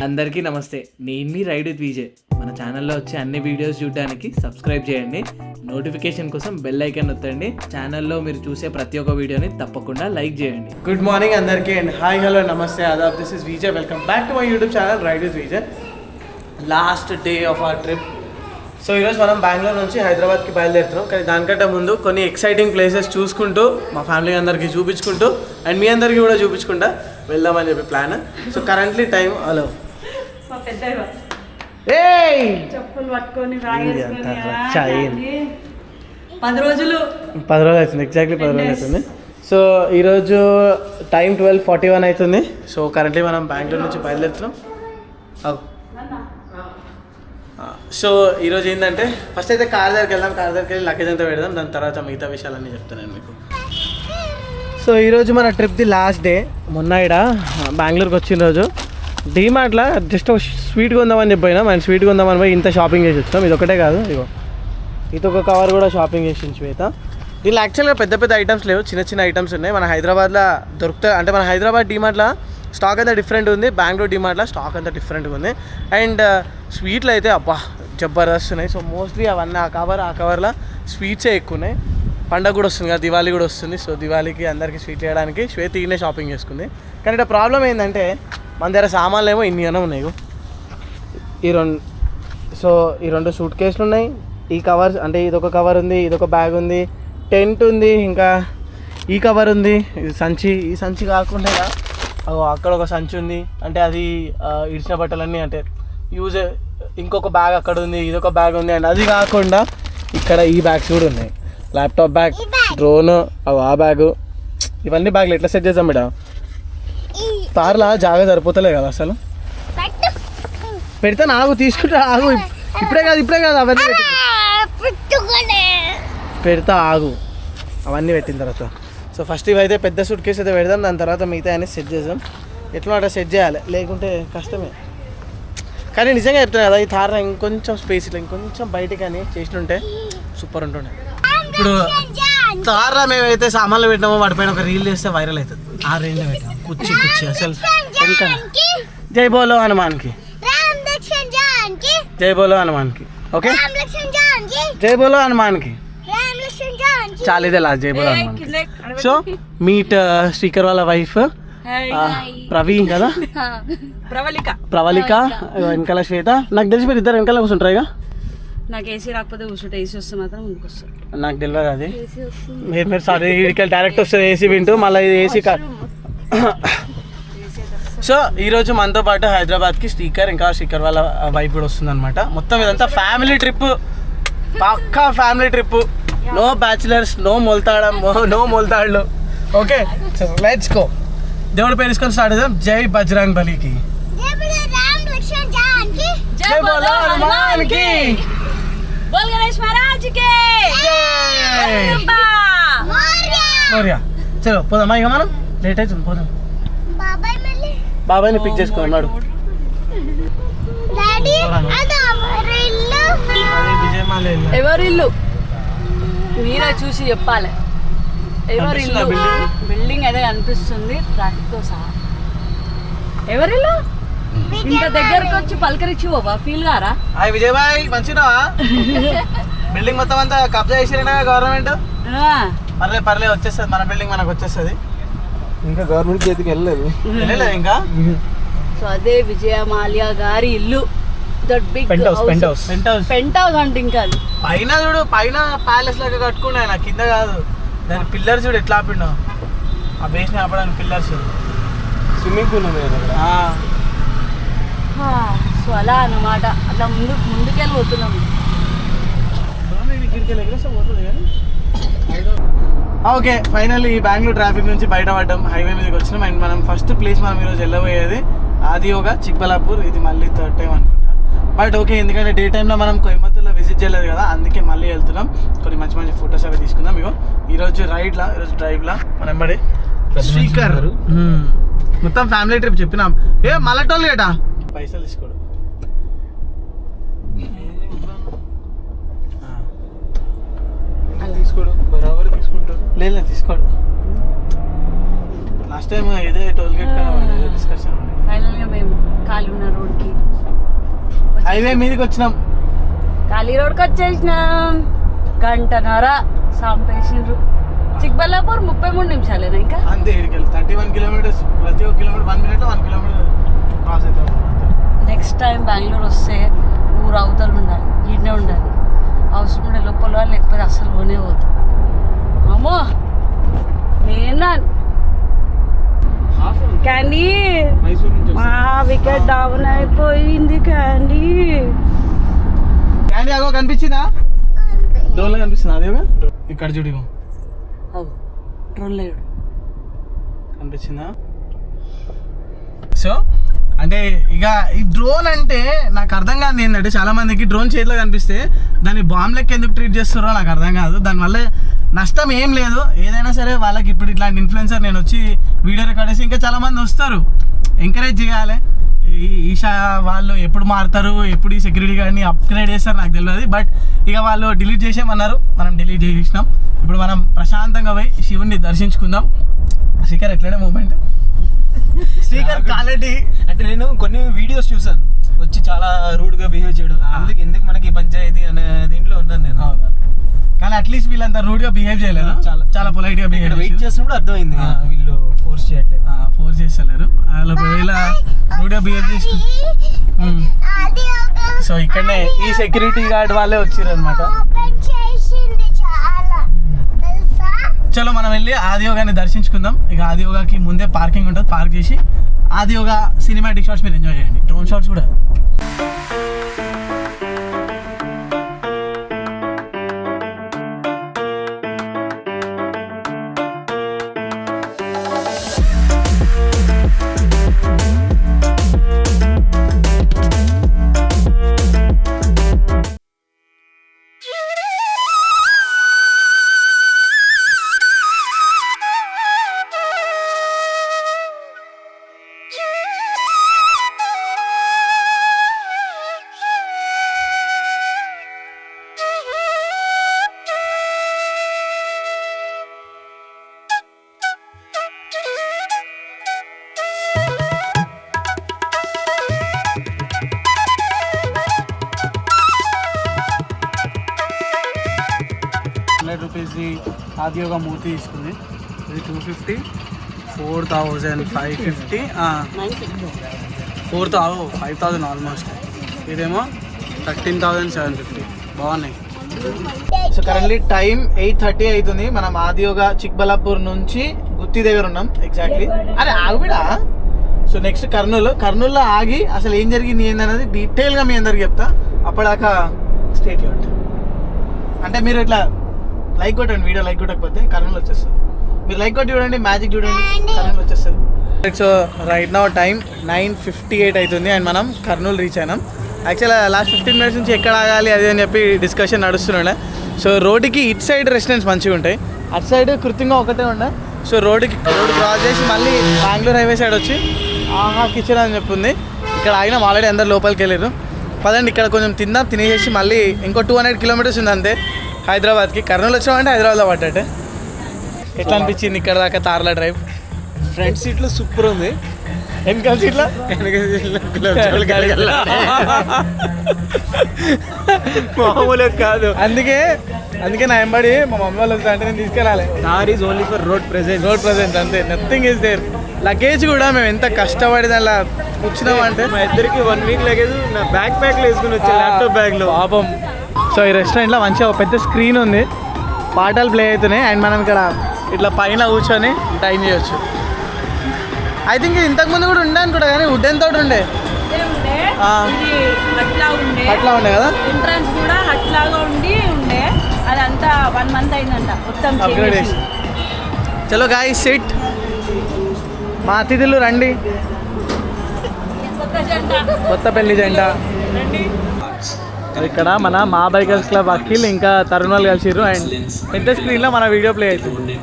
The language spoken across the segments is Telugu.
అందరికీ నమస్తే, నేను మీ రైడ్ విత్ విజయ్. మన ఛానల్లో వచ్చే అన్ని వీడియోస్ చూడడానికి సబ్స్క్రైబ్ చేయండి. నోటిఫికేషన్ కోసం బెల్ ఐకాన్ నొత్తండి. ఛానల్లో మీరు చూసే ప్రతి ఒక్క వీడియోని తప్పకుండా లైక్ చేయండి. గుడ్ మార్నింగ్ అందరికీ and hi hello namaste adaab. This is Vijay. Welcome back to my YouTube channel ride with Vijay. Last day of our trip. So ఈరోజు మనం బెంగళూరు నుంచి హైదరాబాద్కి బయలుదేరుతున్నాం. కానీ దానికంటే ముందు కొన్ని ఎక్సైటింగ్ ప్లేసెస్ చూసుకుంటూ మా ఫ్యామిలీ అందరికీ చూపించుకుంటూ అండ్ మీ అందరికీ కూడా చూపించుకుంటా వెళ్దామని చెప్పి plan. So currently time hello చెప్పులు పట్టుకొని 10 రోజులు అవుతుంది, ఎగ్జాక్ట్లీ 10 రోజులు అవుతుంది. సో ఈరోజు టైం 12:41 అవుతుంది. సో కరెంట్లీ మనం బెంగళూరు నుంచి బయలుదేరుతున్నాం. సో ఈరోజు ఏంటంటే ఫస్ట్ అయితే కార్ దగ్గరికి వెళ్దాం. కార్ దగ్గరికి వెళ్ళి లగేజ్ అంతా పెడదాం. దాని తర్వాత మిగతా విషయాలన్నీ చెప్తాను నేను మీకు. సో ఈరోజు మన ట్రిప్ది లాస్ట్ డే. మొన్న ఇక్కడ బెంగళూరుకి వచ్చిన రోజు డీమార్ట్లో జస్ట్ స్వీట్ కొందామని చెప్పినా మనం స్వీట్ కొందామని పోయి ఇంత షాపింగ్ చేసి వచ్చాం. ఇది ఒకటే కాదు, ఇగో ఇదొక కవర్ కూడా షాపింగ్ చేసి శ్వేత. దీనిలో యాక్చువల్గా పెద్ద పెద్ద ఐటమ్స్ లేవు, చిన్న చిన్న ఐటమ్స్ ఉన్నాయి. మన హైదరాబాద్లో దొరుకుతాయి. అంటే మన హైదరాబాద్ డీమార్ట్లో స్టాక్ అంతా డిఫరెంట్ ఉంది, బెంగళూరు డిమార్ట్లో స్టాక్ అంతా డిఫరెంట్గా ఉంది. అండ్ స్వీట్లు అయితే అబ్బా జబర్దస్త్ ఉన్నాయి. సో మోస్ట్లీ అవన్నీ ఆ కవర్లో స్వీట్సే ఎక్కువ ఉన్నాయి. పండగ కూడా వస్తుంది కదా, దివాళీ కూడా వస్తుంది. సో దివాళీకి అందరికీ స్వీట్ చేయడానికి శ్వేత ఈయనే షాపింగ్ చేసుకుంది. కానీ ఇక్కడ ప్రాబ్లం ఏంటంటే మన దగ్గర సామాన్లు ఏమో ఇన్ని అన్న ఉన్నాయి. ఈ రెండు సూట్ కేసులు ఉన్నాయి. ఈ కవర్స్ అంటే ఇదొక కవర్ ఉంది, ఇదొక బ్యాగ్ ఉంది, టెంట్ ఉంది, ఇంకా ఈ కవర్ ఉంది, ఇది సంచి. ఈ సంచి కాకుండా అక్కడ ఒక సంచి ఉంది, అంటే అది ఇడిచిన బట్టలన్నీ అంటే యూజ్. ఇంకొక బ్యాగ్ అక్కడ ఉంది, ఇదొక బ్యాగ్ ఉంది. అండ్ అది కాకుండా ఇక్కడ ఈ బ్యాగ్స్ కూడా ఉన్నాయి. ల్యాప్టాప్ బ్యాగ్, డ్రోన్, ఆ బ్యాగు, ఇవన్నీ బ్యాగ్లు ఎట్లా సెట్ చేద్దాం మేడం? తారులా జాగా సరిపోతలే కదా అసలు. పెడితే నాకు తీసుకుంటా ఆగు. ఇప్పుడే కాదు అవన్నీ పెడతా ఆగు. అవన్నీ పెట్టిన తర్వాత సో ఫస్ట్ ఇవైతే పెద్ద సూట్ కేసు అయితే పెడదాం. దాని తర్వాత మిగతా అన్నీ సెట్ చేద్దాం. ఎట్లా అట్లా సెట్ చేయాలి, లేకుంటే కష్టమే. కానీ నిజంగా చెప్తాను కదా, ఈ తార ఇంకొంచెం స్పేస్ ఇట్లా ఇంకొంచెం బయటకి అని చేసినుంటే సూపర్ ఉంటుండే. ఇప్పుడు తార మేమైతే సామాన్లు పెట్టినామో వాటిపైన ఒక రీల్ చేస్తే వైరల్ అవుతుంది. ఆ రీల్ పెట్టాము కుచ్చి అసలు. ఇంకా జై బోలో హనుమాన్కి, జై బోలో హనుమాన్కి. ఓకే, జై బోలో హనుమాన్కి. చాలా ఇదే లాస్ట్ జై బోలో హనుమాన్కి. సో మీట్ శ్రీకర్ వాళ్ళ వైఫ్ ప్రవీణ్ కదా, ప్రవళిక వెనకాల శ్వేత. నాకు తెలిసి మీరు ఇద్దరు వెనకాల కూర్చుంటారు ఇక. నాకు ఏసీ రాకపోతే కూర్చుంటే ఏసీ వస్తే మాత్రం ముందుకు వస్తారు. నాకు తెలియదు అది. మీరు సారీ ఇక్కడికి డైరెక్ట్ వస్తుంది ఏసీ వింటూ మళ్ళీ ఇది ఏసీ కార్. సో ఈరోజు మనతో పాటు హైదరాబాద్కి శ్రీకర్, ఇంకా శ్రీకర్ వాళ్ళ వైఫ్ కూడా వస్తుంది అనమాట. మొత్తం ఇదంతా family trip, pakka family trip. No bachelors, no మొలతాళ్ళు. Okay let's go. దేవుడి పేరు తీసుకొని స్టార్ట్ చేద్దాం. జై బజరంగ్ బలికి, జై బోలో హనుమాన్కి, బోల్ గణేష్ మహారాజ్కి మోరియా. చలో పోదామా ఇక, మనం లేట్ అవుతుంది పోదాం. బాబాయ్ని పిక్ చేసుకున్నాడు. ఎవరిల్లు మీరే చూసి చెప్పాలి. ఎవరిల్లు బిల్డింగ్ అయితే కనిపిస్తుంది ట్రాఫిక్ తో సహా. ఎవరిల్లు ఇంత దగ్గరకు వచ్చి పలకరించి పోవా ఫీల్ గారా? విజయ్ బాయ్ మంచిగా బిల్డింగ్ మొత్తం అంతా కబ్జా చేసినా గవర్నమెంట్. పర్లే వచ్చేస్తుంది, మన బిల్డింగ్ మనకు వచ్చేస్తుంది. ఇంకా గవర్నమెంట్ చేతికి వెళ్ళలేదు ఇంకా. సో అదే విజయ మాల్యా గారి ఇల్లు. దట్ బిగ్ పెంట్ హౌస్ అంటే ఇంకా అది పైన చూడు, పైన ప్యాలెస్ లాగా కట్టుకున్నా. నా కింద కాదు, దాని పిల్లర్స్ చూడు ఎట్లా ఆపిండు. ఆ బేస్ ని ఆపడానికి పిల్లర్స్. స్విమ్మింగ్ పూల్ ఉంది. సో అలా అన్నమాట. అట్లా ముందుకెళ్ళి పోతున్నాం. ఓకే ఫైనల్లీ ఈ బెంగళూరు ట్రాఫిక్ నుంచి బయటపడ్డాం. హైవే మీదకి వచ్చినాం. అండ్ మనం ఫస్ట్ ప్లేస్ మనం ఈరోజు వెళ్ళబోయేది ఆదియోగా చిక్బల్లాపూర్. ఇది మళ్ళీ 3rd టైం అనుకుంటా. బట్ ఓకే, ఎందుకంటే డే టైంలో మనం కోయంబత్తూర్లో విజిట్ చేయలేదు కదా, అందుకే మళ్ళీ వెళ్తున్నాం. కొన్ని మంచి మంచి ఫొటోస్ అవి తీసుకుందాం. ఇగో ఈరోజు ఈరోజు డ్రైవ్లా మనం బడి శ్రీకర్ మొత్తం ఫ్యామిలీ ట్రిప్ చెప్పినాం. మళ్ళటోళ్ళు ఏటా పైసలు తీసుకోడు. తీసుకోడు బరాబర్ తీసుకుంటాడు. లేదు తీసుకోడు. లాస్ట్ టైం ఇదే టోల్ గేట్ డిస్కషన్ ఫైనల్గా మేము ఖాళీ ఉన్న రోడ్కి. హైవే మీదకి వచ్చినాం. ఖాళీ రోడ్కి వచ్చేసినాం. గంటన్నర సాంపేసిండ్రు. చిక్బల్లాపూర్ 33 నిమిషాలేనా ఇంకా అంతే. 31 కిలోమీటర్స్. ప్రతి ఒక్క కిలోమీటర్ 1 minute 1 kilometer క్రాస్ అవుతాం. నెక్స్ట్ టైం బెంగళూరు వస్తే ఊరు అవతలు ఉండాలి, ఈడనే ఉండాలి. అవసరం ఉండే లోపల లేకపోతే అసలు లోనే పోతాం. అమ్మో నేనా క్యాండీ మా వికెట్ డౌన్ అయిపోయింది. క్యాండీ క్యాండీ అగో కనిపించిందా? డ్రోన్ లో కనిపిస్తుంది. అదేగా ఇక్కడ చూడు డ్రోన్ లేడు కనిపించిందా? సో అంటే ఇక ఈ డ్రోన్ అంటే నాకు అర్థం కాదు ఏంటంటే, చాలా మందికి డ్రోన్ చేతిలో కనిపిస్తే దాన్ని బాంబ్ లెక్క ఎందుకు ట్రీట్ చేస్తారో నాకు అర్థం కాదు. దానివల్ల నష్టం ఏం లేదు. ఏదైనా సరే వాళ్ళకి ఇప్పుడు ఇట్లాంటి ఇన్ఫ్లుయెన్సర్ నేను వచ్చి వీడియో రికార్డ్ చేసి ఇంకా చాలా మంది వస్తారు, ఎంకరేజ్ చేయాలి. ఈషా వాళ్ళు ఎప్పుడు మారుతారు, ఎప్పుడు ఈ సెక్యూరిటీ గార్డ్ని అప్గ్రేడ్ చేస్తారు నాకు తెలియదు. బట్ ఇక వాళ్ళు డిలీట్ చేసేమన్నారు, మనం డిలీట్ చేసినాం. ఇప్పుడు మనం ప్రశాంతంగా పోయి శివుణ్ణి దర్శించుకుందాం. శిఖర్ ఎట్లనే మూమెంట్ స్పీకర్ క్వాలిటీ అంటే నేను కొన్ని వీడియోస్ చూసాను వచ్చి చాలా రూడ్గా బిహేవ్ చేయడం. అందుకు ఎందుకు మనకి పంచాయతీ అనే దీంట్లో ఉన్నాను నేను. కానీ అట్లీస్ట్ వీళ్ళంతా రూడ్గా బిహేవ్ చేయలేదు, చాలా పొలైట్గా బిహేవ్. వెయిట్ చేసినప్పుడు అర్థమైంది వీళ్ళు ఫోర్స్ చేయట్లేదు, ఫోర్స్ చేస్తలేరు. వాళ్ళు ఒకవేళ రూడ్గా బిహేవ్ చేసి సో ఇక్కడనే ఈ సెక్యూరిటీ గార్డ్ వాళ్ళే వచ్చారు అనమాట. చలో మనం వెళ్ళి ఆదియోగాని దర్శించుకుందాం. ఇక ఆదియోగాకి ముందే పార్కింగ్ ఉంటుంది, పార్క్ చేసి ఆదియోగా సినిమాటిక్ షాట్స్ మీరు ఎంజాయ్ చేయండి, డ్రోన్ షాట్స్ కూడా. రూపీస్ది ఆదియోగా మూర్తి తీసుకుంది. ఇది 250, 4,550, 5,000 ఆల్మోస్ట్. ఇదేమో 13,750. బాగున్నాయి. సో కరెంట్లీ టైం 8:30 అవుతుంది. మనం ఆదియోగా చిక్బల్లాపూర్ నుంచి గుత్తి దగ్గర ఉన్నాం ఎగ్జాక్ట్లీ. అరే ఆగుబిడా. సో నెక్స్ట్ కర్నూలులో ఆగి అసలు ఏం జరిగింది ఏందనేది డీటెయిల్గా మీ అందరికి చెప్తా. అప్పటిదాకా స్టేట్ యూనిట్. అంటే మీరు ఇట్లా లైక్ కొట్టండి, వీడియో లైక్ కొట్టకపోతే కర్నూలు వచ్చేస్తుంది. మీరు లైక్ కొట్టి చూడండి, మ్యాజిక్ చూడండి, కర్నూలు వచ్చేస్తుంది. సో రైట్ నౌ టైం 9:58 అవుతుంది అండ్ మనం కర్నూలు రీచ్ అయినాం. యాక్చువల్గా లాస్ట్ 15 minutes నుంచి ఎక్కడ ఆగాలి అది అని చెప్పి డిస్కషన్ నడుస్తుండే. సో రోడ్డుకి ఇటు సైడ్ రెస్టారెంట్స్ మంచిగా ఉంటాయి, అటు సైడ్ కృత్యంగా ఒకటే ఉండే. సో రోడ్ క్రాస్ చేసి మళ్ళీ బెంగళూరు హైవే సైడ్ వచ్చి ఆహా కిచెన్ అని చెప్పింది. ఇక్కడ ఆగినాం, ఆల్రెడీ అందరు లోపలికి వెళ్ళారు. పదండి ఇక్కడ కొంచెం తిందాం, తినేసి మళ్ళీ ఇంకో 200 kilometers ఉంది అంతే హైదరాబాద్కి. కర్నూలు వచ్చామంటే హైదరాబాద్లో పడ్డట్టే. ఎట్లా అనిపించింది ఇక్కడ దాకా తార్లా డ్రైవ్? ఫ్రంట్ సీట్లో సూపర్ ఉంది, వెనకాల సీట్లో మామూలు కాదు. అందుకే నా ఎంబడి మా మమ్మీ వాళ్ళు వస్తా అంటే నేను తీసుకెళ్ళాలి. Car is only for road presence అంతే, నథింగ్ ఈజ్ దేర్. లగేజ్ కూడా మేము ఎంత కష్టపడి దానిలో కూర్చున్నాం అంటే మా ఇద్దరికి 1 week లగేజ్ నా బ్యాక్ ప్యాక్లో వేసుకుని వచ్చా, ల్యాప్టాప్ బ్యాగ్లో పాపం. సో ఈ రెస్టారెంట్లో మంచిగా ఒక పెద్ద స్క్రీన్ ఉంది, పాటలు ప్లే అవుతున్నాయి అండ్ మనం ఇక్కడ ఇట్లా పైన కూర్చొని టైం చేయొచ్చు. ఐ థింక్ ఇది ఇంతకుముందు కూడా ఉండే అనుకుంటా, కానీ వుడెన్ తోటి ఉండే అట్లా ఉండే కదా. ఎంట్రన్స్ కూడా అట్లాగా ఉండే అదంతా 1 month అయిందంట మొత్తం అప్గ్రేడ్ చేసి. చలో గాయ్స్ సిట్, మా అతిథులు రండి, కొత్త పెళ్లి జంట. ఇక్కడ మన మా బైకర్స్ క్లబ్ అఖిల్ ఇంకా తరుణ్ వాళ్ళు కలిసిర్రు అండ్ పెద్ద స్క్రీన్లో మన వీడియో ప్లే అవుతుంది.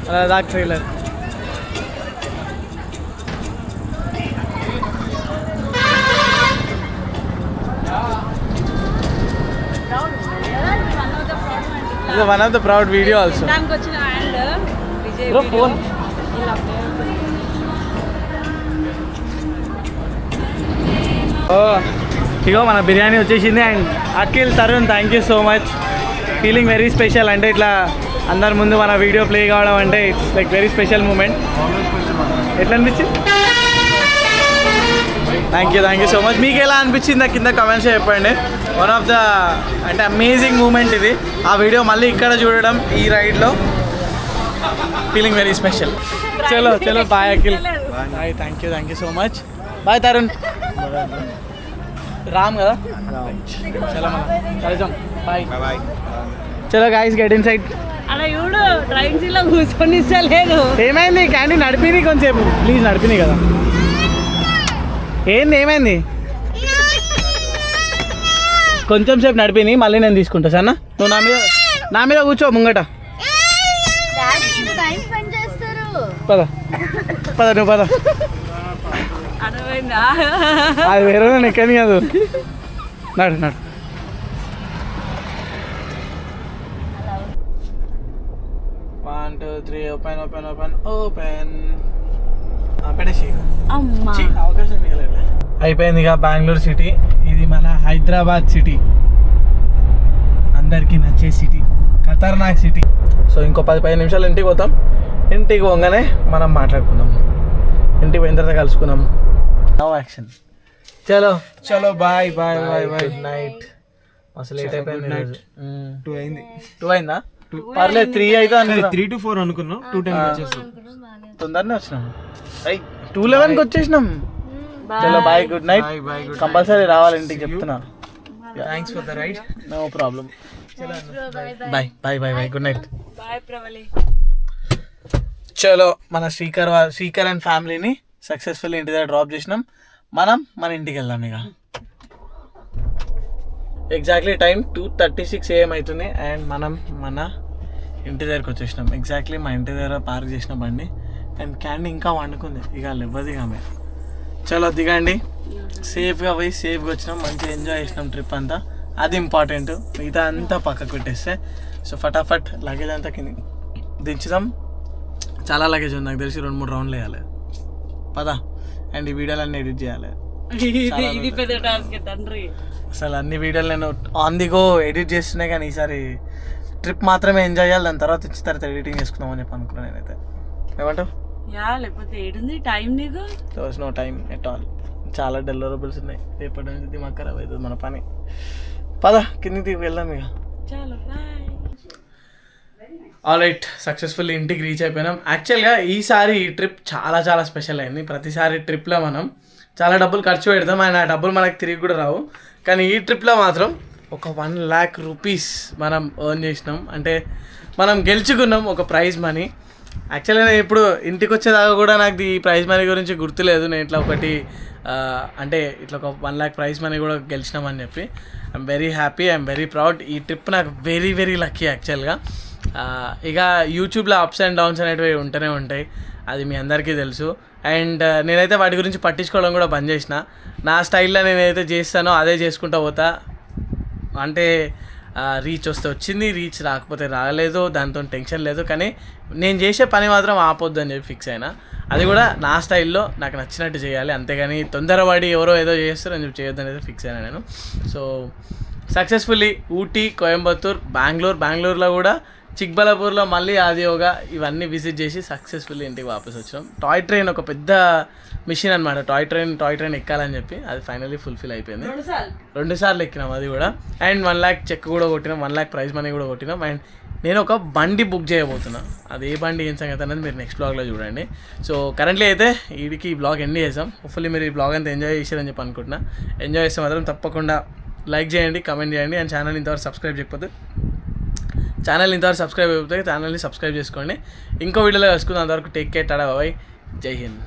అలా దాకా trailer. It's one of the proud video also. Bro, phone. ఇగో మన బిర్యానీ వచ్చేసింది. And Akhil, Tarun, thank you so much. Feeling very special. అంటే ఇట్లా అందరి ముందు మన వీడియో ప్లే కావడం అంటే it's like very special moment. ఎట్లా అనిపించింది? Thank you so much. మీకు ఎలా అనిపించింది కింద కమెంట్స్ చెప్పండి. వన్ ఆఫ్ ద అంటే అమేజింగ్ మూమెంట్ ఇది. ఆ వీడియో మళ్ళీ ఇక్కడ చూడడం ఈ రైడ్లో ఫీలింగ్ వెరీ స్పెషల్. చలో bye Akhil. Bye. Thank you so much. Bye Tarun. Ram కదా. చలో మనం బాయ్. చలో గైస్, గెట్ ఇన్ సైడ్. అలా చూడు డ్రైవింగ్ సీట్ లో కూర్చొని ఇస్తలేదు. ఏమైంది? క్యాంటీ నడిపిని కొంచెంసేపు ప్లీజ్. నడిపిని కదా. ఏమైంది? కొంచెం సేపు నడిపిని, మళ్ళీ నేను తీసుకుంటా సరేనా? నువ్వు నా మీద కూర్చో ముంగట. పద నువ్వు పద. అర్థమైందా? అది వేరే ఎక్కని కాదు. నడు. 1 2 3 ఓపెన్. పెట్టేసి అమ్మా అవకాశం మిగలేదు. అయిపోయింది ఇక బెంగళూరు సిటీ. ఇది మన హైదరాబాద్ సిటీ, అందరికీ నచ్చే సిటీ, ఖతర్నాక్ సిటీ. సో ఇంకో 10-15 నిమిషాలు ఇంటికి పోతాం. ఇంటికి పోగానే మనం మాట్లాడుకుందాం. ఇంటికి పోయిన తర్వాత కలుసుకుందాం. యాక్షన్. చలో బాయ్. Good night. అసలు లేట్ అయిపోయింది. 2 అయింది. 2 అయిందా? పర్లేదు 3 అయితే 3 to 4 అనుకున్నాం. 2:10 వచ్చేస్తాం. తొందరనే వచ్చినాం. 2:11 వచ్చేసినాం. చలో బాయ్, గుడ్ నైట్. కంపల్సరీ రావాలి ఇంటికి చెప్తున్నా. Thanks for the ride. No problem. Bye. Good night. Bye Pravali. చలో మన శ్రీకర్ అండ్ ఫ్యామిలీని సక్సెస్ఫుల్ ఇంటి దగ్గర డ్రాప్ చేసినాం. మనం మన ఇంటికి వెళ్దాం ఇక. ఎగ్జాక్ట్లీ టైం 2:36 AM అవుతుంది. అండ్ మనం మన ఇంటి దగ్గరకు వచ్చేసినాం. ఎగ్జాక్ట్లీ మా ఇంటి దగ్గర పార్క్ చేసిన బండి. అండ్ క్యాండీ ఇంకా వండుకుంది. ఇక లేవది ఆమె. చలో దిగండి. సేఫ్గా పోయి సేఫ్గా వచ్చినాం. మంచిగా ఎంజాయ్ చేసినాం ట్రిప్ అంతా. అది ఇంపార్టెంట్. మిగతా అంతా పక్కకు పెట్టేస్తే సో ఫటాఫట్ లగేజ్ అంతా కింద దించుదాం. చాలా లగేజ్ ఉంది నాకు తెలిసి. 2-3 రౌండ్లు వేయాలి. పదా. అండ్ ఈ వీడియోలన్నీ ఎడిట్ చేయాలి. ఇది పెద్ద టాస్క్ తండ్రి. అసలు అన్ని వీడియోలు నేను ఆన్ ది గో ఎడిట్ చేస్తున్నాయి. కానీ ఈసారి ట్రిప్ మాత్రమే ఎంజాయ్ చేయాలి. దాని తర్వాత ఇచ్చిన తర్వాత ఎడిటింగ్ చేసుకుందామని చెప్పి అనుకున్నాను నేనైతే. ఏమంటావు? లేకపోతే ఏడుంది టైం నీకు? No time at all. చాలా డెలివరబుల్స్ ఉన్నాయి. రేపటి నుంచి దిమాగ్ ఖరాబ్ అవుతుంది మన పని. పద కిందికి వెళ్దాం ఇక. చాలు బాయ్. ఆల్రైట్, సక్సెస్ఫుల్లీ ఇంటికి రీచ్ అయిపోయినాం. యాక్చువల్గా ఈసారి ఈ ట్రిప్ చాలా స్పెషల్ అయింది. ప్రతిసారి ట్రిప్లో మనం చాలా డబ్బులు ఖర్చు పెడతాం. అండ్ ఆ డబ్బులు మనకు తిరిగి కూడా రావు. కానీ ఈ ట్రిప్లో మాత్రం ఒక 1 lakh rupees మనం ఎర్న్ చేసినాం. అంటే మనం గెలుచుకున్నాం ఒక ప్రైజ్ మనీ. యాక్చువల్గా నేను ఇప్పుడు ఇంటికి వచ్చేదాకా కూడా నాకు ఈ ప్రైజ్ మనీ గురించి గుర్తులేదు. నేను ఇట్లా ఒకటి అంటే ఇట్లా ఒక 1 lakh ప్రైజ్ మనీ కూడా గెలిచినామని చెప్పి I'm very happy, I'm very proud. ఈ ట్రిప్ నాకు వెరీ లక్కీ యాక్చువల్గా. ఇక యూట్యూబ్లో అప్స్ అండ్ డౌన్స్ అనేటివి ఉంటూనే ఉంటాయి, అది మీ అందరికీ తెలుసు. అండ్ నేనైతే వాటి గురించి పట్టించుకోవడం కూడా బంద్ చేసిన. నా స్టైల్లో నేనైతే చేస్తానో అదే చేసుకుంటూ పోతా. అంటే రీచ్ వస్తే వచ్చింది, రీచ్ రాకపోతే రాలేదు, దాంతో టెన్షన్ లేదు. కానీ నేను చేసే పని మాత్రం ఆపొద్దు అని చెప్పి ఫిక్స్ అయినా. అది కూడా నా స్టైల్లో నాకు నచ్చినట్టు చేయాలి, అంతేగాని తొందరపడి ఎవరో ఏదో చేస్తారు అని చెప్పి చేయొద్దు అనేది ఫిక్స్ అయినా నేను. సో సక్సెస్ఫుల్లీ ఊటీ, కోయంబత్తూర్, బెంగళూరులో కూడా చిక్బలాపూర్లో మళ్ళీ ఆదియోగా ఇవన్నీ విజిట్ చేసి సక్సెస్ఫుల్లీ ఇంటికి వాపస్ వచ్చినాం. టాయ్ ట్రైన్ ఒక పెద్ద మిషన్ అనమాట. టాయ్ ట్రైన్ ఎక్కాలని చెప్పి అది ఫైనల్లీ ఫుల్ఫిల్ అయిపోయింది. 2 సార్లు ఎక్కినాం అది కూడా. అండ్ 1 lakh చెక్ కూడా కొట్టినాం, 1 lakh ప్రైజ్ మనీ కూడా కొట్టినాం. అండ్ నేను ఒక బండి బుక్ చేయబోతున్నా. అది ఏ బండి ఏం సంగతి అనేది మీరు నెక్స్ట్ బ్లాగ్లో చూడండి. సో కరెంట్లీ అయితే వీడికి ఈ బ్లాగ్ ఎండ్ చేసాం. హోప్ఫుల్లీ మీరు ఈ బ్లాగ్ అంతా ఎంజాయ్ చేశారని చెప్పి అనుకుంటున్నా. ఎంజాయ్ చేస్తే మాత్రం తప్పకుండా లైక్ చేయండి, కమెంట్ చేయండి. అండ్ ఛానల్ ఇంతవరకు సబ్స్క్రైబ్ చేయకపోతే ఛానల్ని సబ్స్క్రైబ్ చేసుకోండి. ఇంకో వీడియోలో కలుసుకుందాం. అంతవరకు టేక్ కేర్, టాటా, బాయ్, జై హింద్.